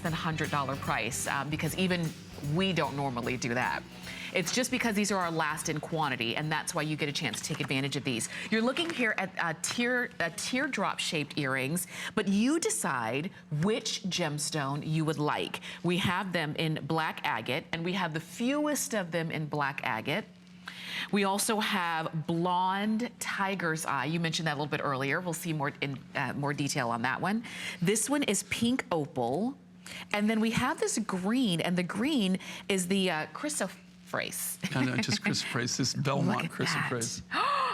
than $100 price because even we don't normally do that. It's just because these are our last in quantity, and that's why you get a chance to take advantage of these. You're looking here at teardrop shaped earrings, but you decide which gemstone you would like. We have them in black agate, and we have the fewest of them in black agate. We also have blonde tiger's eye. You mentioned that a little bit earlier. We'll see more in more detail on that one. This one is pink opal. And then we have this green, and the green is the Chrysoprase. No, not just Chrysoprase, this Belmont Chrysoprase.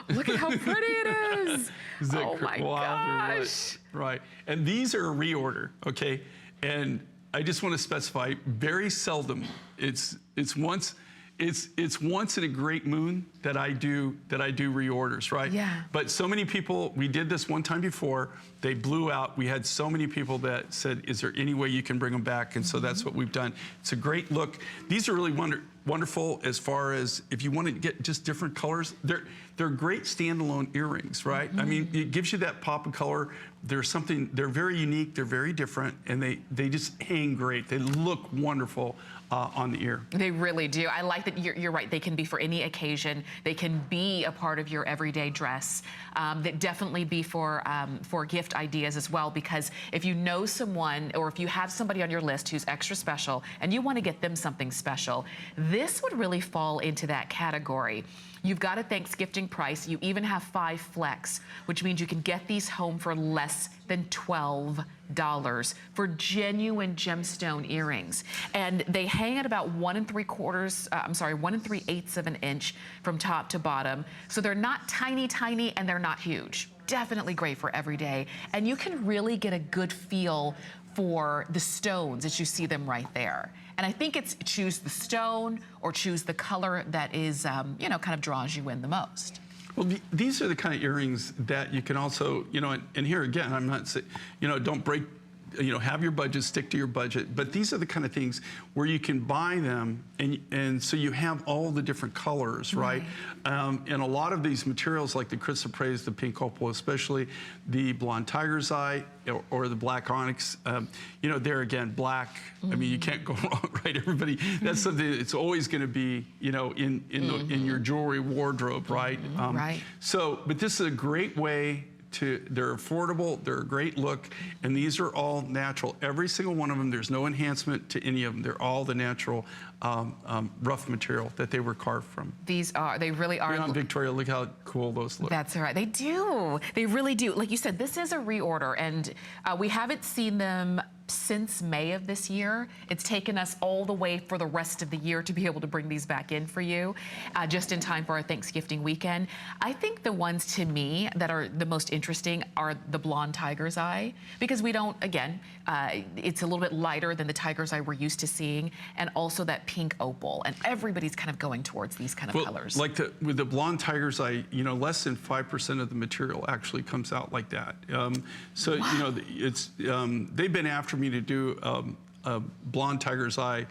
Look at how pretty it is. Oh my gosh. Right. And these are a reorder, okay? And I just want to specify, very seldom, it's once in a great moon that I do reorders, right? Yeah. But so many people, we did this one time before, they blew out. We had so many people that said, is there any way you can bring them back? And so that's what we've done. It's a great look. These are really wonderful as far as if you want to get just different colors. They're great standalone earrings, right? I mean, it gives you that pop of color. They're very unique, they're very different, and they just hang great. They look wonderful on the ear. They really do. I like that you're right. They can be for any occasion. They can be a part of your everyday dress. That definitely be for gift ideas as well, because if you know someone or if you have somebody on your list who's extra special and you want to get them something special, this would really fall into that category. You've got a Thanksgiving price. You even have 5 flex, which means you can get these home for less than $12 for genuine gemstone earrings. And they hang at about 1 3/8 of an inch from top to bottom. So they're not tiny, tiny, and they're not huge. Definitely great for every day. And you can really get a good feel for the stones as you see them right there. And I think it's choose the stone or choose the color that is, you know, kind of draws you in the most. Well, these are the kind of earrings that you can also, you know, and here again, I'm not saying, you know, don't break, you know, have your budget, stick to your budget, but these are the kind of things where you can buy them and so you have all the different colors, right? And a lot of these materials like the Chrysoprase, the pink opal, especially the blonde tiger's eye or the black onyx, you know, there again, black, I mean, you can't go wrong, right? Everybody, that's something it's always going to be, you know, in your jewelry wardrobe, right? Right. So, but this is a great way they're affordable, they're a great look, and these are all natural. Every single one of them, there's no enhancement to any of them. They're all the natural rough material that they were carved from. They really are. Beyond Victoria, look how cool those look. That's right, they do. They really do. Like you said, this is a reorder, and we haven't seen them since May of this year. It's taken us all the way for the rest of the year to be able to bring these back in for you, just in time for our Thanksgiving weekend. I think the ones to me that are the most interesting are the blonde tiger's eye, because we don't, again, it's a little bit lighter than the tiger's eye we're used to seeing, and also that pink opal, and everybody's kind of going towards these kind of colors. Like with the blonde tiger's eye, you know, less than 5% of the material actually comes out like that. So, you know, it's, they've been after me to do a blonde tiger's eye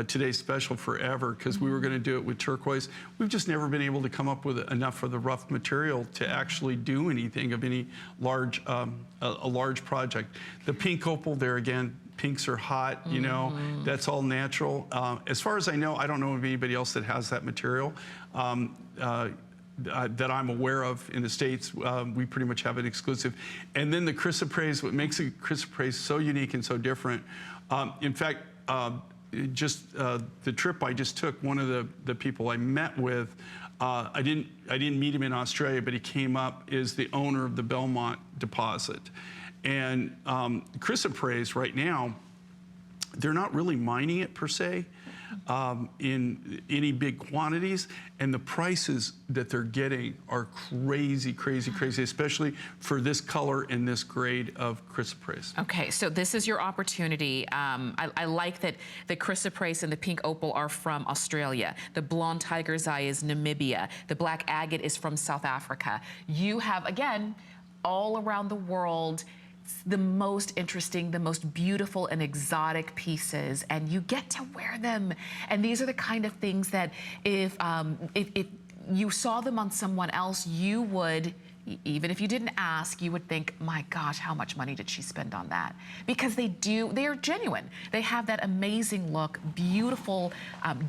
today's special forever, because we were going to do it with turquoise. We've just never been able to come up with enough of the rough material to actually do anything of any large, a large project. The pink opal, there again, pinks are hot, you know, that's all natural. As far as I know, I don't know of anybody else that has that material. That I'm aware of in the States. We pretty much have an exclusive. And then the Chrysoprase, what makes the Chrysoprase so unique and so different, in fact, just the trip I just took, one of the people I met with, I didn't meet him in Australia, but he came up, is the owner of the Belmont deposit. And Chrysoprase right now, they're not really mining it per se in any big quantities, and the prices that they're getting are crazy, crazy, crazy, especially for this color and this grade of Chrysoprase. Okay, so this is your opportunity. I like that the Chrysoprase and the pink opal are from Australia. The blonde tiger's eye is Namibia. The black agate is from South Africa. You have, again, all around the world, the most interesting, the most beautiful and exotic pieces, and you get to wear them. And these are the kind of things that if you saw them on someone else, you would Even if you didn't ask, you would think, my gosh, how much money did she spend on that? Because they are genuine. They have that amazing look, beautiful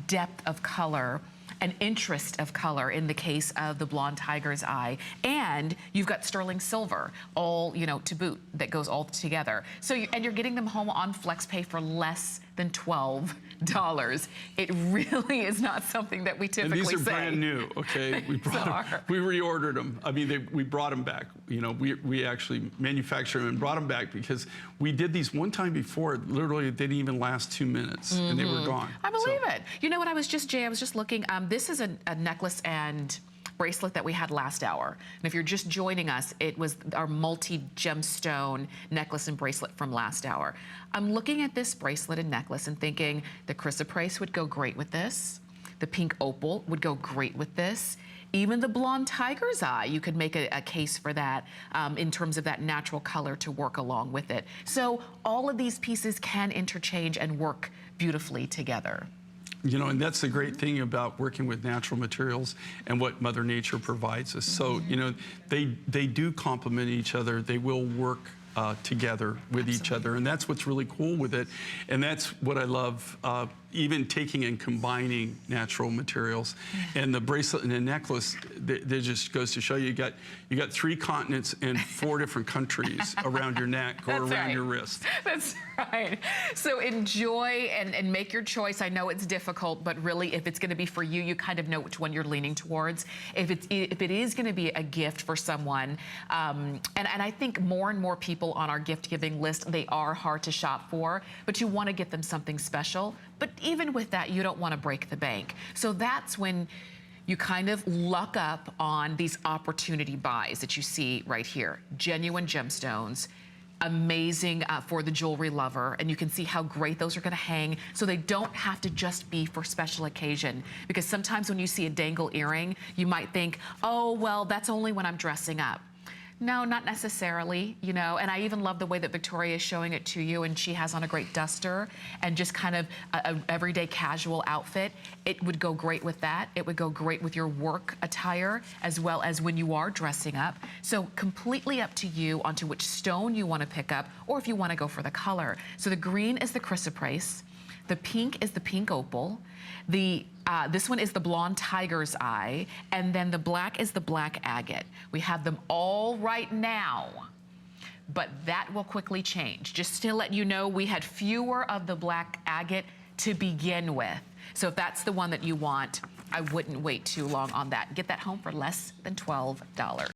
depth of color, an interest of color in the case of the blonde tiger's eye, and you've got sterling silver, all, you know, to boot, that goes all together. So, and you're getting them home on FlexPay for less than $12. It really is not something that we typically say. And these are brand new, okay? We brought them, we reordered them. I mean, we brought them back. You know, we actually manufactured them and brought them back because we did these one time before. Literally, they didn't even last 2 minutes, and they were gone. I believe it. You know what? Jay, I was just looking. This is a necklace and bracelet that we had last hour. And if you're just joining us, it was our multi-gemstone necklace and bracelet from last hour. I'm looking at this bracelet and necklace and thinking the chrysoprase would go great with this. The pink opal would go great with this. Even the blonde tiger's eye, you could make a case for that in terms of that natural color to work along with it. So all of these pieces can interchange and work beautifully together. You know, and that's the great thing about working with natural materials and what Mother Nature provides us. So, you know, they do complement each other. They will work together with each other, and that's what's really cool with it. And that's what I love, even taking and combining natural materials. And the bracelet and the necklace, that just goes to show you got 3 continents and 4 different countries around your neck or around your wrist. That's right. So enjoy and make your choice. I know it's difficult, but really, if it's going to be for you, you kind of know which one you're leaning towards. If it is going to be a gift for someone, and I think more and more people on our gift giving list, they are hard to shop for, but you want to get them something special. But even with that, you don't want to break the bank. So that's when you kind of luck up on these opportunity buys that you see right here. Genuine gemstones, amazing for the jewelry lover, and you can see how great those are going to hang, so they don't have to just be for special occasion. Because sometimes when you see a dangle earring, you might think, oh, well, that's only when I'm dressing up. No, not necessarily, you know, and I even love the way that Victoria is showing it to you, and she has on a great duster and just kind of a everyday casual outfit. It would go great with that. It would go great with your work attire as well as when you are dressing up. So completely up to you onto which stone you want to pick up, or if you want to go for the color. So the green is the chrysoprase. The pink is the pink opal. This one is the blonde tiger's eye, and then the black is the black agate. We have them all right now, but that will quickly change. Just to let you know, we had fewer of the black agate to begin with. So if that's the one that you want, I wouldn't wait too long on that. Get that home for less than $12.